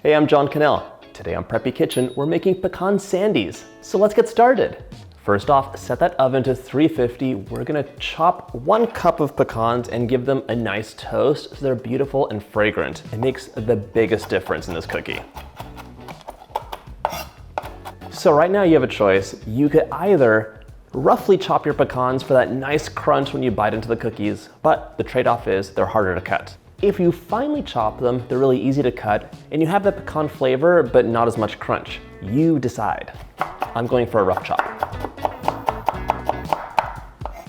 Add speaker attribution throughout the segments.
Speaker 1: Hey, I'm John Cannell. Today on Preppy Kitchen, we're making pecan sandies. So let's get started. First off, set that oven to 350. We're gonna chop 1 cup of pecans and give them a nice toast so they're beautiful and fragrant. It makes the biggest difference in this cookie. So right now you have a choice. You could either roughly chop your pecans for that nice crunch when you bite into the cookies, but the trade-off is they're harder to cut. If you finely chop them, they're really easy to cut, and you have that pecan flavor, but not as much crunch. You decide. I'm going for a rough chop.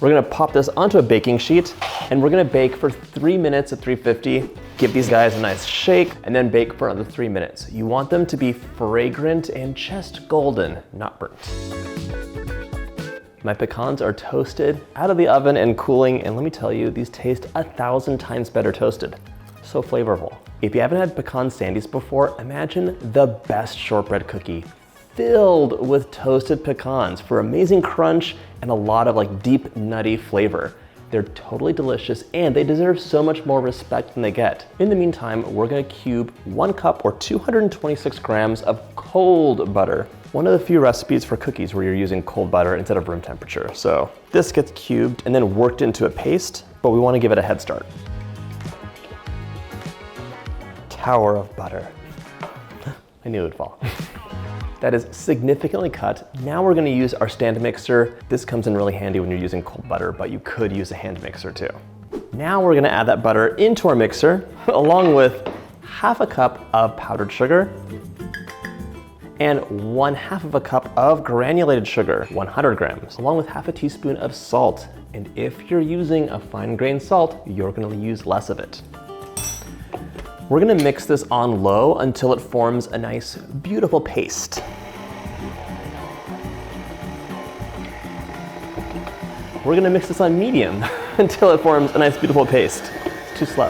Speaker 1: We're gonna pop this onto a baking sheet, and we're gonna bake for 3 minutes at 350. Give these guys a nice shake, and then bake for another 3 minutes. You want them to be fragrant and just golden, not burnt. My pecans are toasted, out of the oven and cooling, and let me tell you, these taste 1,000 times better toasted. So flavorful. If you haven't had pecan sandies before, imagine the best shortbread cookie filled with toasted pecans for amazing crunch and a lot of deep, nutty flavor. They're totally delicious and they deserve so much more respect than they get. In the meantime, we're gonna cube 1 cup or 226 grams of cold butter. One of the few recipes for cookies where you're using cold butter instead of room temperature. So this gets cubed and then worked into a paste, but we want to give it a head start. Tower of butter. I knew it would fall. That is significantly cut. Now we're gonna use our stand mixer. This comes in really handy when you're using cold butter, but you could use a hand mixer too. Now we're gonna add that butter into our mixer, along with 1/2 cup of powdered sugar, and 1/2 cup of granulated sugar, 100 grams, along with 1/2 teaspoon of salt. And if you're using a fine grained salt, you're gonna use less of it. We're gonna mix this on low until it forms a nice, beautiful paste. We're gonna mix this on medium until it forms a nice, beautiful paste. Too slow.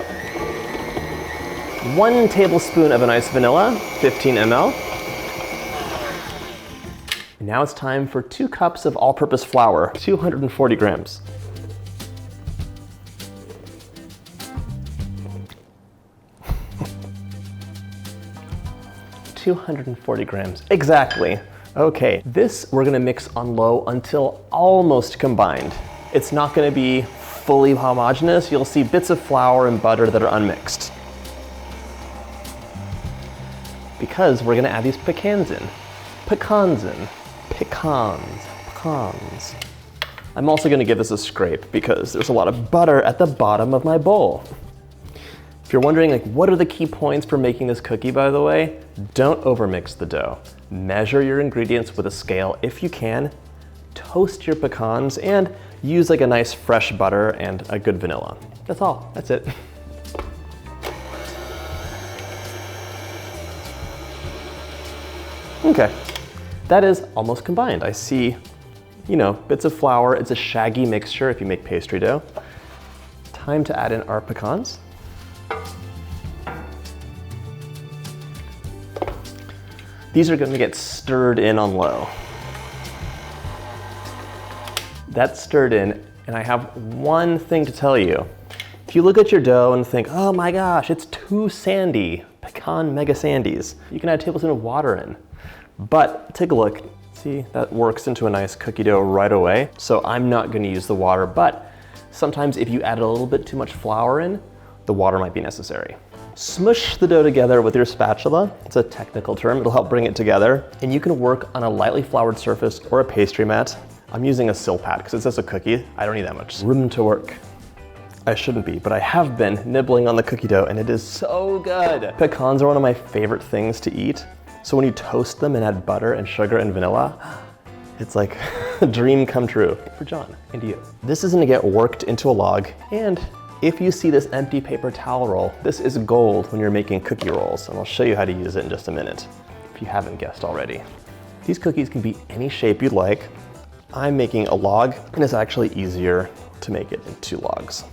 Speaker 1: 1 tablespoon of a nice vanilla, 15 ml. Now it's time for 2 cups of all-purpose flour, 240 grams. $240 grams, exactly. Okay, this we're gonna mix on low until almost combined. It's not gonna be fully homogeneous. You'll see bits of flour and butter that are unmixed. Because we're gonna add these pecans in. Pecans in. Pecans. I'm also gonna give this a scrape because there's a lot of butter at the bottom of my bowl. If you're wondering what are the key points for making this cookie, by the way, don't overmix the dough. Measure your ingredients with a scale if you can, toast your pecans, and use a nice fresh butter and a good vanilla. That's all, that's it. Okay. That is almost combined. I see, bits of flour. It's a shaggy mixture if you make pastry dough. Time to add in our pecans. These are going to get stirred in on low. That's stirred in, and I have one thing to tell you. If you look at your dough and think, oh my gosh, it's too sandy, pecan mega sandies, you can add a tablespoon of water in. But take a look, see, that works into a nice cookie dough right away. So I'm not gonna use the water, but sometimes if you add a little bit too much flour in, the water might be necessary. Smush the dough together with your spatula. It's a technical term, it'll help bring it together. And you can work on a lightly floured surface or a pastry mat. I'm using a silpat because it's just a cookie. I don't need that much room to work. I shouldn't be, but I have been nibbling on the cookie dough and it is so good. Pecans are one of my favorite things to eat. So when you toast them and add butter and sugar and vanilla, it's like a dream come true for John and you. This is gonna get worked into a log, and if you see this empty paper towel roll, this is gold when you're making cookie rolls, and I'll show you how to use it in just a minute, if you haven't guessed already. These cookies can be any shape you'd like. I'm making a log, and it's actually easier to make it in 2 logs.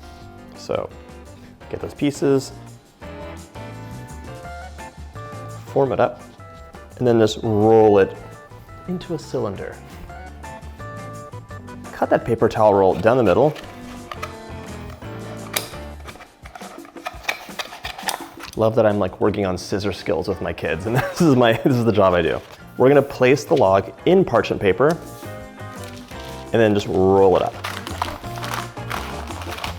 Speaker 1: So get those pieces, form it up, and then just roll it into a cylinder. Cut that paper towel roll down the middle. Love that I'm like working on scissor skills with my kids, and this is the job I do. We're gonna place the log in parchment paper and then just roll it up.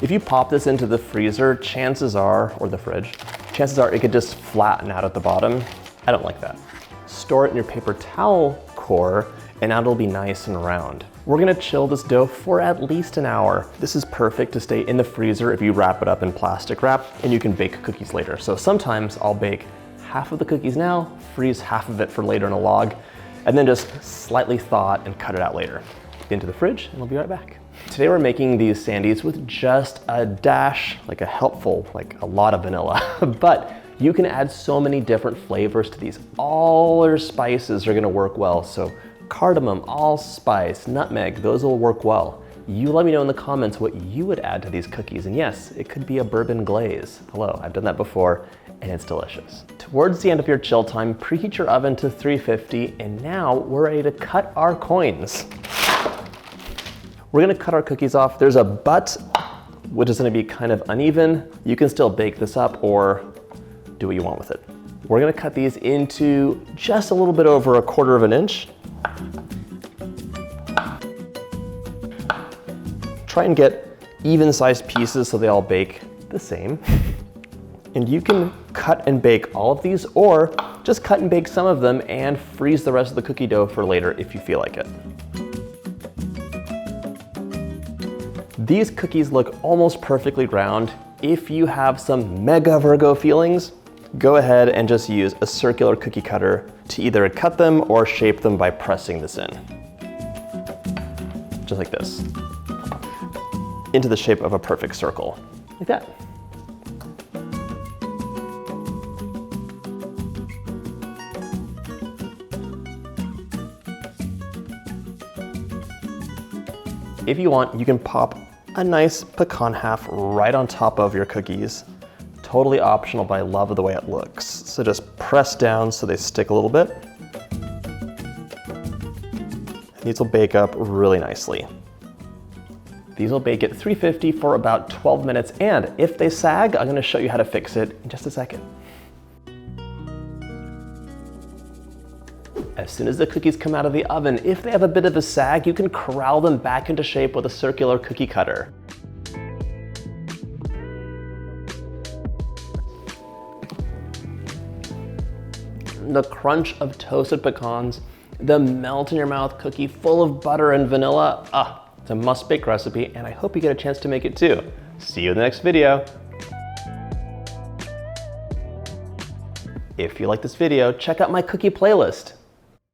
Speaker 1: If you pop this into the freezer, chances are, or the fridge, chances are it could just flatten out at the bottom. I don't like that. Store it in your paper towel core, and now it'll be nice and round. We're gonna chill this dough for at least an hour. This is perfect to stay in the freezer if you wrap it up in plastic wrap, and you can bake cookies later. So sometimes I'll bake half of the cookies now, freeze half of it for later in a log, and then just slightly thaw it and cut it out later. Into the fridge, and I'll be right back. Today we're making these sandies with just a dash, like a lot of vanilla, but you can add so many different flavors to these. All your spices are gonna work well. So cardamom, allspice, nutmeg, those will work well. You let me know in the comments what you would add to these cookies. And yes, it could be a bourbon glaze. Hello, I've done that before, and it's delicious. Towards the end of your chill time, preheat your oven to 350, and now we're ready to cut our coins. We're gonna cut our cookies off. There's a butt, which is gonna be kind of uneven. You can still bake this up or do what you want with it. We're gonna cut these into just a little bit over 1/4 of an inch. Try and get even-sized pieces so they all bake the same. And you can cut and bake all of these, or just cut and bake some of them and freeze the rest of the cookie dough for later if you feel like it. These cookies look almost perfectly round. If you have some mega Virgo feelings, go ahead and just use a circular cookie cutter to either cut them or shape them by pressing this in. Just like this. Into the shape of a perfect circle, like that. If you want, you can pop a nice pecan half right on top of your cookies. Totally optional, but I love the way it looks. So just press down so they stick a little bit. These will bake up really nicely. These will bake at 350 for about 12 minutes, and if they sag, I'm gonna show you how to fix it in just a second. As soon as the cookies come out of the oven, if they have a bit of a sag, you can corral them back into shape with a circular cookie cutter. The crunch of toasted pecans, the melt in your mouth cookie full of butter and vanilla. It's a must bake recipe, and I hope you get a chance to make it too. See you in the next video. If you like this video, check out my cookie playlist.